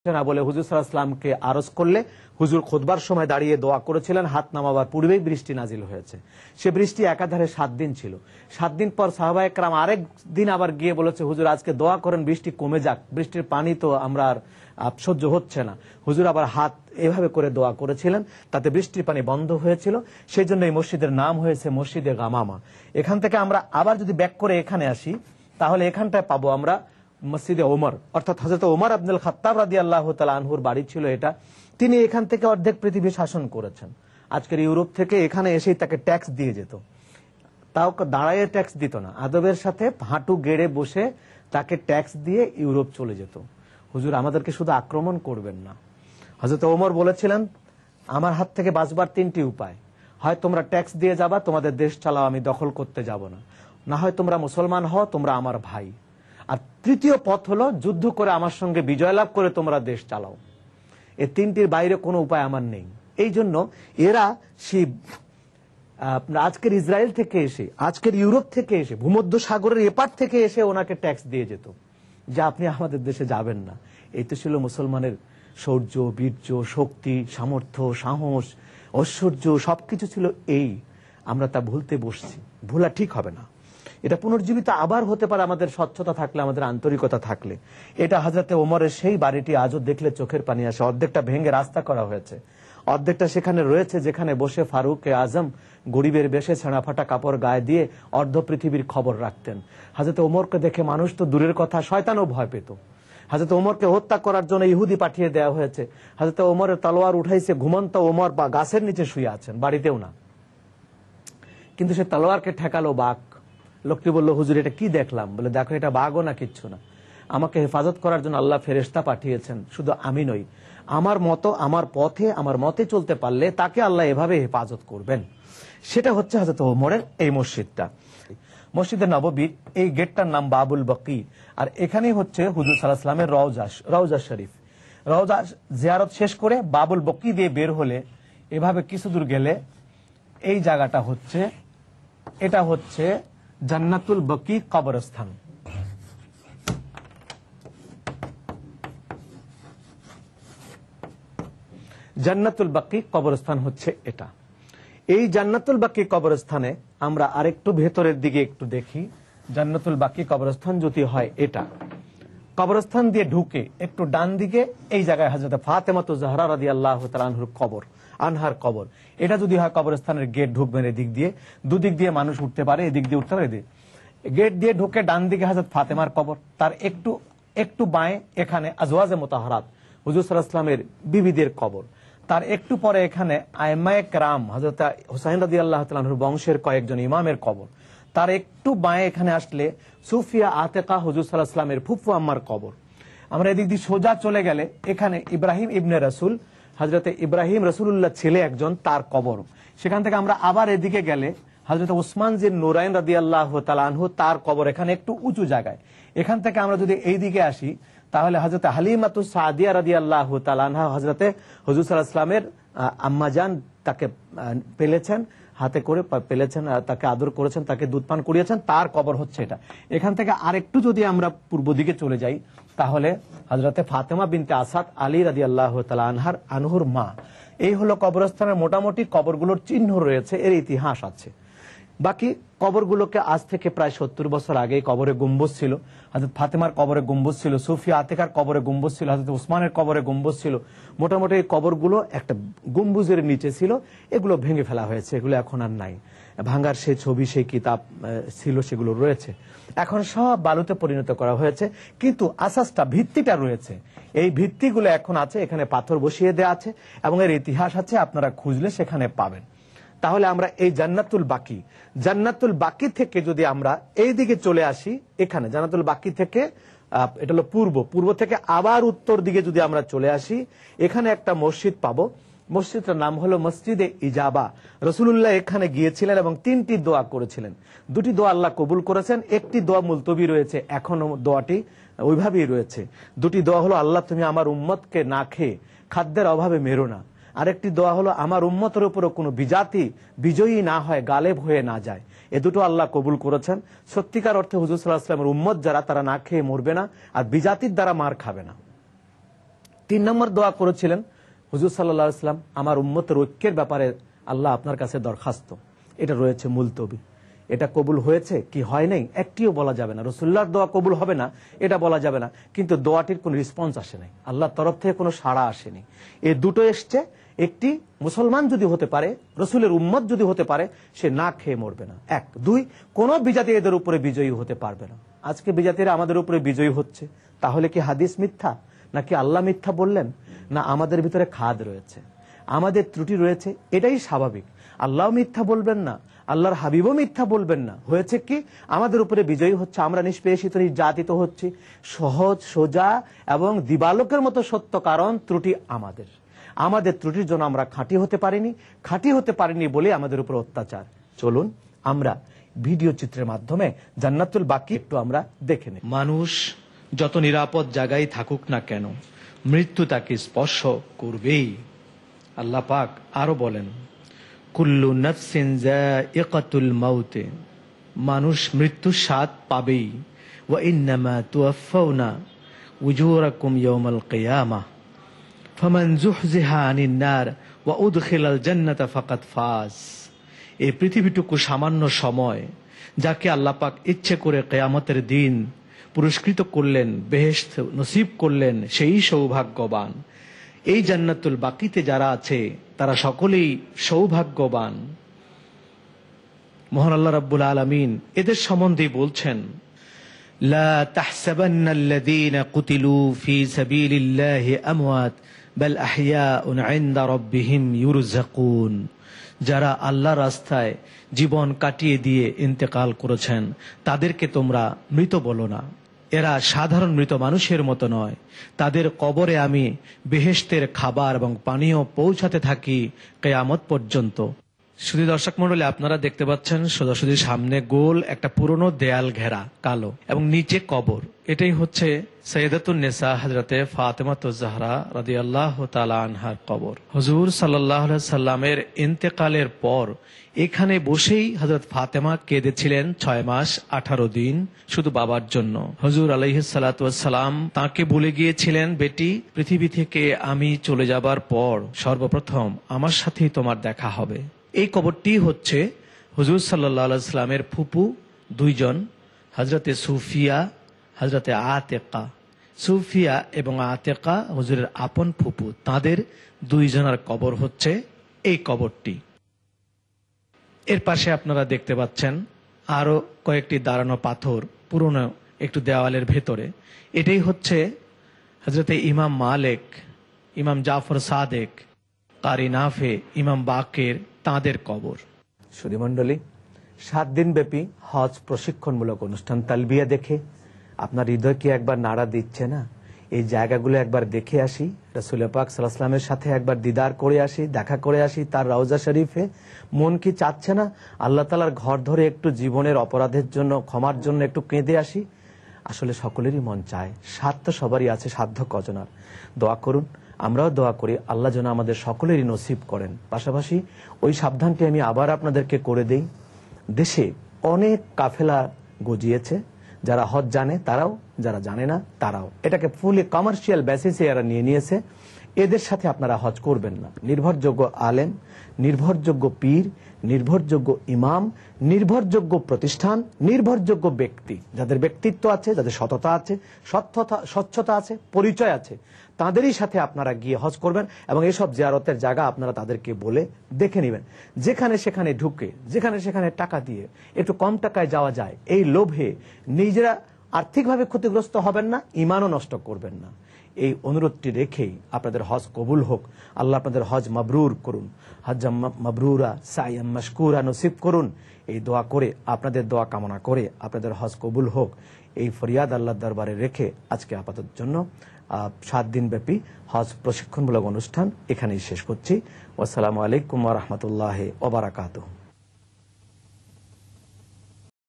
না বলে হুজুর সাল্লাল্লাহু আলাইহি ওয়াসাল্লামকে আরজ করলে হুজুর খুতবার সময় দাঁড়িয়ে দোয়া করেছিলেন, হাত নামাবার পূর্বেই বৃষ্টি নাজিল হয়েছে। সে বৃষ্টি একাধারে 7 দিন ছিল। 7 দিন পর সাহাবায়ে কেরাম আরেক দিন আবার গিয়ে বলেছে, হুজুর আজকে দোয়া করেন বৃষ্টি কমে যাক, বৃষ্টির পানি তো আমরা আর সহ্য হচ্ছে না। হুজুর আবার হাত এভাবে করে দোয়া করেছিলেন, তাতে বৃষ্টির পানি বন্ধ হয়েছিল। সেই জন্য এই মসজিদের নাম হয়েছে মসজিদে গামামা। এখান থেকে আমরা আবার যদি ব্যাক করে এখানে আসি, তাহলে এখানটায় পাবো আমরা মসজিদে ওমর, অর্থাৎ হযরত ওমর আব্দুল খাত্তাব রাদিয়াল্লাহু তাআলা আনহুর বাড়ি ছিল এটা। তিনি এখান থেকে অর্ধেক পৃথিবী শাসন করেছেন। আজকের ইউরোপ থেকে এখানে এসেই তাকে ট্যাক্স দিয়ে যেত, তাও দাঁড়ায় ট্যাক্স দিত না, আদবের সাথে হাঁটু গেড়ে বসে তাকে ট্যাক্স দিয়ে ইউরোপ চলে যেত। হুজুর আমাদেরকে শুধু আক্রমণ করবেন না। হযরত ওমর বলেছিলেন, আমার হাত থেকে বাঁচবার 3টি উপায়, হয় তোমরা ট্যাক্স দিয়ে যাবা, তোমাদের দেশ চালাও, আমি দখল করতে যাব না, না হয় তোমরা মুসলমান হও, তোমরা আমার ভাই, আর তৃতীয় পথ হলো যুদ্ধ করে আমার সঙ্গে বিজয় লাভ করে তোমরা দেশ চালাও। এই 3টির বাইরে কোনো উপায় আমার নেই। এই জন্য এরা সেই আজকের ইসরায়েল থেকে এসে, আজকের ইউরোপ থেকে এসে, ভূমধ্য সাগরের এপার থেকে এসে ওনাকে ট্যাক্স দিয়ে যেত, যা আপনি আমাদের দেশে যাবেন না। এই তো ছিল মুসলমানের শৌর্য, বীর্য, শক্তি, সামর্থ্য, সাহস, ঐশ্বর্য, সবকিছু ছিল এই। আমরা তা ভুলতে বসছি, ভুলা ঠিক হবে না। এটা পুনর্জীবিত আবার হতে পারে আমাদের স্বচ্ছতা থাকলে, আমাদের আন্তরিকতা থাকলে। এটা হযরতে ওমরের সেই বাড়িটি আজও দেখলে চোখের পানি আসে। অর্ধেকটা ভেঙে রাস্তা করা হয়েছে, অর্ধেকটা সেখানে রয়েছে যেখানে বসে ফারুক আজম গরিবের বেশে ছেঁড়া ফাটা কাপড় গায়ে দিয়ে অর্ধ পৃথিবীর খবর রাখতেন। হযরতে ওমরকে দেখে মানুষ তো দূরের কথা, শয়তানও ভয় পেত। হযরতে ওমরকে হত্যা করার জন্য ইহুদি পাঠিয়ে দেওয়া হয়েছে। হযরতে ওমরের তলোয়ার উঠাইছে, ঘুমন্ত ওমর বা গাছের নিচে শুয়ে আছেন, বাড়িতেও না, কিন্তু সে তলোয়ারকে ঠেকালো বাঘ। লোকটি বলল, হুজুর এটা কি দেখলাম? বলে, দেখো এটা বাঘও না, কিচ্ছু না, আমাকে হেফাজত করার জন্য আল্লাহ ফেরেশতা পাঠিয়েছেন। শুধু আমি নই, আমার মতো, আমার পথে, আমার মতে চলতে পারলে তাকে আল্লাহ এভাবে হেফাজত করবেন। সেটা হচ্ছে হযরত ওমরের এই মসজিদটা। মসজিদে নববীর এই গেটটার নাম বাবুল বকি, আর এখানেই হচ্ছে হুজুর সাল্লাল্লাহু আলাইহি ওয়াসাল্লামের রওজা শরীফ। রওজা জিয়ারত শেষ করে বাবুল বকি দিয়ে বের হলে, এভাবে কিছু দূর গেলে এই জায়গাটা হচ্ছে, এটা হচ্ছে জান্নাতুল বকি কবরস্থান। জান্নাতুল বাকি কবরস্থান হচ্ছে এটা। এই জান্নাতুল বাকি কবরস্থানে আমরা আরেকটু ভেতরের দিকে একটু দেখি। জান্নাতুল বাকি কবরস্থান যদি হয় এটা, কবরস্থান দিয়ে ঢুকে একটু ডান দিকে এই জায়গায় হযরত ফাতেমাতুজ জাহরা রাদিয়াল্লাহু তাআলা আনহার কবর। এটা যদি হয় কবরস্থানের গেট, ঢুকবেন এদিক দিয়ে, দুদিক দিয়ে মানুষ উঠতে পারে, এদিক দিয়ে উঠতে পারে, গেট দিয়ে ঢুকে ডান দিকে হযরত ফাতেমার কবর, তার একটু বাঁয়ে এখানে আজওয়াজে মুতাহহারাত হুজুর সাল্লাল্লাহু আলাইহি ওয়াসাল্লামের বিবিদের কবর, তার একটু পরে এখানে আইম্মায়ে কেরাম হযরত হুসাইন রাদিয়াল্লাহু তাআলা আনহুর বংশের কয়েকজন ইমামের কবর, তার একটু বাঁয়ে এখানে আসলে সুফিয়া আতেকা হুজুর সাল্লাল্লাহু আলাইহি ওয়াসাল্লামের ফুফু আম্মার কবর। আমরা এদিক দিয়ে সোজা চলে গেলে এখানে ইব্রাহিম ইবনে রাসূল, হযরতে ইব্রাহিম রাসূলুল্লাহ ছেলে একজন, তার কবর। সেখান থেকে আমরা আবার এদিকে গেলে হযরত উসমান জিন নুরাইন রাদিয়াল্লাহু তাআলা আনহু, তার কবর এখানে একটু উঁচু জায়গায়। এখান থেকে আমরা যদি এই দিকে আসি, তাহলে হযরত হালিমাতুস সাদিয়া রাদিয়াল্লাহু তাআলা আনহা, হযরতে হুজুর সাল্লাল্লাহু আলাইহি ওয়াসাল্লামের আম্মাজান, তাকে পেলেছেন, হাতে করে পেলেছেন, তাকে আদর করেছেন, তাকে দুধ পান করিয়েছেন, তার কবর হচ্ছে এটা। এখান থেকে আরেকটু যদি আমরা পূর্ব দিকে চলে যাই, তাহলে হযরতে ফাতেমা বিনতে আসাদ আলী রাদিয়াল্লাহু তাআলা আনহুর মা। এই হলো কবরস্থানের মোটামুটি কবরগুলোর চিহ্ন রয়েছে, এর ইতিহাস আছে। বাকি কবরগুলোকে আজ থেকে প্রায় 70 বছর আগে কবরে গম্বুজ ছিল, হযরত ফাতেমার কবরে গম্বুজ ছিল, সুফিয়া আতেকার কবরে গম্বুজ ছিল, হযরত উসমানের কবরে গম্বুজ ছিল। মোটামুটি এই কবরগুলো একটা গম্বুজের নিচে ছিল, এগুলো ভেঙে ফেলা হয়েছে, এগুলো এখন আর নাই। ভাঙ্গার সেই ছবি, সেই কিতাব ছিল, সেগুলো রয়েছে। এখন সব বালুতে পরিণত করা হয়েছে, কিন্তু আসাসটা, ভিত্তিটা রয়েছে। এই ভিত্তিগুলো এখন আছে, এখানে পাথর বসিয়ে দেওয়া আছে এবং এর ইতিহাস আছে, আপনারা খুঁজলে সেখানে পাবেন। তাহলে আমরা এই জান্নাতুল বাকি থেকে যদি আমরা এই দিকে চলে আসি, এখানে জান্নাতুল বাকি থেকে, এটা হলো পূর্ব থেকে আবার উত্তর দিকে যদি আমরা চলে আসি, এখানে একটা মসজিদ পাবো। মসজিদটার নাম হলো মসজিদে ইজাবা। রাসূলুল্লাহ এখানে গিয়েছিলেন এবং 3টি দোয়া করেছিলেন। 2টি দোয়া আল্লাহ কবুল করেছেন, একটি দোয়া মুলতবি রয়েছে, এখনো দোয়াটি ওইভাবেই রয়েছে। 2টি দোয়া হলো, আল্লাহ তুমি আমার উম্মতকে না খেয়ে খাদ্যের অভাবে মেরো না। আরেকটি দোয়া হলো, আমার উম্মতের উপরও কোনো বিজাতি বিজয়ী না হয়, গালেব হয়ে না যায়। এ দুটো আল্লাহ কবুল করেছেন। সত্যিকার অর্থে হুজুর সাল্লাল্লাহু আলাইহি ওয়াসাল্লামের উম্মত যারা, তারা না খেয়ে মরবে না, আর বিজাতির দ্বারা মার খাবে না। 3 নম্বর দোয়া করেছিলেন হুজুর সাল্লাল্লাহু আলাইহি ওয়াসাল্লাম, আমার উম্মতের ঐক্যের ব্যাপারে আল্লাহ আপনার কাছে দরখাস্ত। এটা রয়েছে মুলতবি। এটা কবুল হয়েছে কি হয় নাই একটিও বলা যাবে না। রাসূলুল্লাহর দোয়া কবুল হবে না এটা বলা যাবে না, কিন্তু দোয়াটির কোনো রেসপন্স আসে নাই, আল্লাহর তরফ থেকে কোনো সাড়া আসেনি। এই দুটো এসছে। একটি মুসলমান যদি হতে পারে, রসুলের উম্মত যদি হতে পারে, সে না খেয়ে মরবে না। 1, 2, কোন বিজাতি এদের উপরে বিজয়ী হতে পারবে না। আজকে বিজাতিরা আমাদের উপরে বিজয়ী হচ্ছে, তাহলে কি হাদিস মিথ্যা, নাকি আল্লাহ মিথ্যা বললেন? না, আমাদের ভিতরে খাদ রয়েছে, আমাদের ত্রুটি রয়েছে, এটাই স্বাভাবিক। আল্লাহ মিথ্যা বলবেন না, আল্লাহর হাবিবও মিথ্যা বলবেন না। হয়েছে কি, আমাদের উপরে বিজয়ী হচ্ছে, আমরা নিষ্পেষিত নির্যাতিত হচ্ছি। সহজ সোজা এবং দিবালোকের মতো সত্য, কারণ ত্রুটি আমাদের ত্রুটির জন্য আমরা খাঁটি হতে পারিনি বলে আমাদের উপর অত্যাচার। চলুন আমরা ভিডিও চিত্রের মাধ্যমে জান্নাতুল বাকি একটু আমরা দেখে নিই। মানুষ যত নিরাপদ জায়গায় থাকুক না কেন, মৃত্যু তাকে স্পর্শ করবেই। আল্লাহ পাক আরো বলেন, কুল্লু নাফসিন যায়িকাতুল মাউত, মানুষ মৃত্যুর স্বাদ পাবেই। ওয়া ইন্নামা তুওয়াফাউনা উজুরাকুম ইয়াউমাল কিয়ামাহ ফামান যুহজিহা আনিন নার ওয়া উদখিলাল জান্নাতা ফাকাদ ফাজ। এই পৃথিবীটুকু সামান্য সময়, যাকে আল্লাহ পাক ইচ্ছে করে কিয়ামতের দিন পুরস্কৃত করলেন, বেহেশত নসিব করলেন, সেই সৌভাগ্যবান। এই জান্নাতুল বাকিতে যারা আছে তারা সকলেই সৌভাগ্যবান। মহান আল্লাহ রাব্বুল আলামিন এদের সম্বন্ধে বলছেন, লা তাহসাবান্নাল্লাযীনা কুতিলু ফী সাবিলিল্লাহি আমওয়াত বাল আহইয়াউন ইনদা রাব্বিহিম ইউরযাকুন। যারা আল্লাহর রাস্তায় জীবন কাটিয়ে দিয়ে ইন্তেকাল করেছেন, তাদেরকে তোমরা মৃত বলো না। এরা সাধারণ মৃত মানুষের মতো নয়, তাদের কবরে আমি বেহেশতের খাবার এবং পানীয় পৌঁছাতে থাকি কিয়ামত পর্যন্ত। শুধু দর্শক মণ্ডলী, আপনারা দেখতে পাচ্ছেন সোজাসুজি সামনে গোল একটা পুরনো দেয়াল ঘেরা কালো, এবং নিচে কবর। এটাই হচ্ছে সৈয়দাতুন নিসা হযরতে ফাতেমাতুজ জাহরা রাদিয়াল্লাহু তাআলা আনহার কবর। হুজুর সাল্লাল্লাহু আলাইহি সাল্লামের ইন্তেকালের পর এখানে বসেই হযরত ফাতেমা কেঁদেছিলেন 6 মাস 18 দিন শুধু বাবার জন্য। হুজুর আলাইহিস সালাতু ওয়াস সালাম তাকে বলে গিয়েছিলেন, বেটি, পৃথিবী থেকে আমি চলে যাবার পর সর্বপ্রথম আমার সাথেই তোমার দেখা হবে। এই কবরটি হচ্ছে হুজুর সাল্লাল্লাহু আলাইহি সাল্লামের ফুপু 2 জন, হযরতে সুফিয়া, হযরতে আতেকা। সুফিয়া এবং আতেকা হুজুরের আপন ফুপু, তাদের 2 জনের কবর হচ্ছে এই কবরটি। এর পাশে আপনারা দেখতে পাচ্ছেন আরো কয়েকটি দাঁড়ানো পাথর পুরনো একটু দেওয়ালের ভেতরে। এটাই হচ্ছে হযরতে ইমাম মালিক, ইমাম জাফর সাদেক, কারি নাফে, ইমাম বাকের, তাঁদের কবর। সুধী মণ্ডলী, 7 দিন ব্যাপী হজ প্রশিক্ষণমূলক অনুষ্ঠান তালবিয়া দেখে আপনার হৃদয় কি একবার নাড়া দিচ্ছে না? এই জায়গাগুলো একবার দেখে আসি, রাসূল পাক সাল্লাল্লাহু আলাইহি ওয়াসাল্লামের সাথে একবার দিদার করে আসি, দেখা করে আসি তার রওজা শরীফে। মন কি চাচ্ছে না আল্লাহ তাআলার ঘর ধরে একটু জীবনের অপরাধের জন্য, ক্ষমার জন্য একটু কেঁদে আসি? আসলে সকলেরই মন চায়, সাধ্য সবারই আছে, সাধ্য কজনার। দোয়া করুন, আমরাও দোয়া করি আল্লাহ যেন আমাদের সকলেরই নসিব করেন। পাশাপাশি ওই সাবধানটি আমি আবার আপনাদেরকে করে দেই, দেশে অনেক কাফেলা গজিয়েছে, যারা হজ জানে তারাও, যারা জানে না তারাও। এটাকে ফুলি কমার্শিয়াল বেসিসে এরা নিয়ে নিয়েছে। এদের সাথে আপনারা হজ করবেন না। নির্ভরযোগ্য আলেম, নির্ভরযোগ্য পীর, নির্ভরযোগ্য ইমাম, নির্ভরযোগ্য প্রতিষ্ঠান, নির্ভরযোগ্য ব্যক্তি, যাদের ব্যক্তিত্ব আছে, যাদের সততা আছে, স্বচ্ছতা আছে, পরিচয় আছে, তাদেরই সাথে আপনারা গিয়ে হজ করবেন। এবং এইসব জিয়ারতের জায়গা আপনারা তাদেরকে বলে দেখে নেবেন। যেখানে সেখানে ঢুকে, যেখানে সেখানে টাকা দিয়ে একটু কম টাকায় যাওয়া যায়, এই লোভে নিজেরা আর্থিকভাবে ক্ষতিগ্রস্ত হবেন না, ইমানও নষ্ট করবেন না। এই অনুরোধটি রেখেই আপনাদের হজ কবুল হোক। আল্লাহ আপনাদের হজ মাবরুর করুন, হজ্জাম মাবরুরা সাইয়াম মাশকুরা নসিব করুন। এই দোয়া করে, আপনাদের দোয়া কামনা করে আপনাদের হজ কবুল হোক, এই ফরিয়াদ আল্লাহর দরবারে রেখে আজকে আপাতত জন্য 7 দিন ব্যাপী হজ প্রশিক্ষণমূলক অনুষ্ঠান এখানেই শেষ করছি। আসসালামু আলাইকুম ওয়া রাহমাতুল্লাহি ওয়া বারাকাতুহু।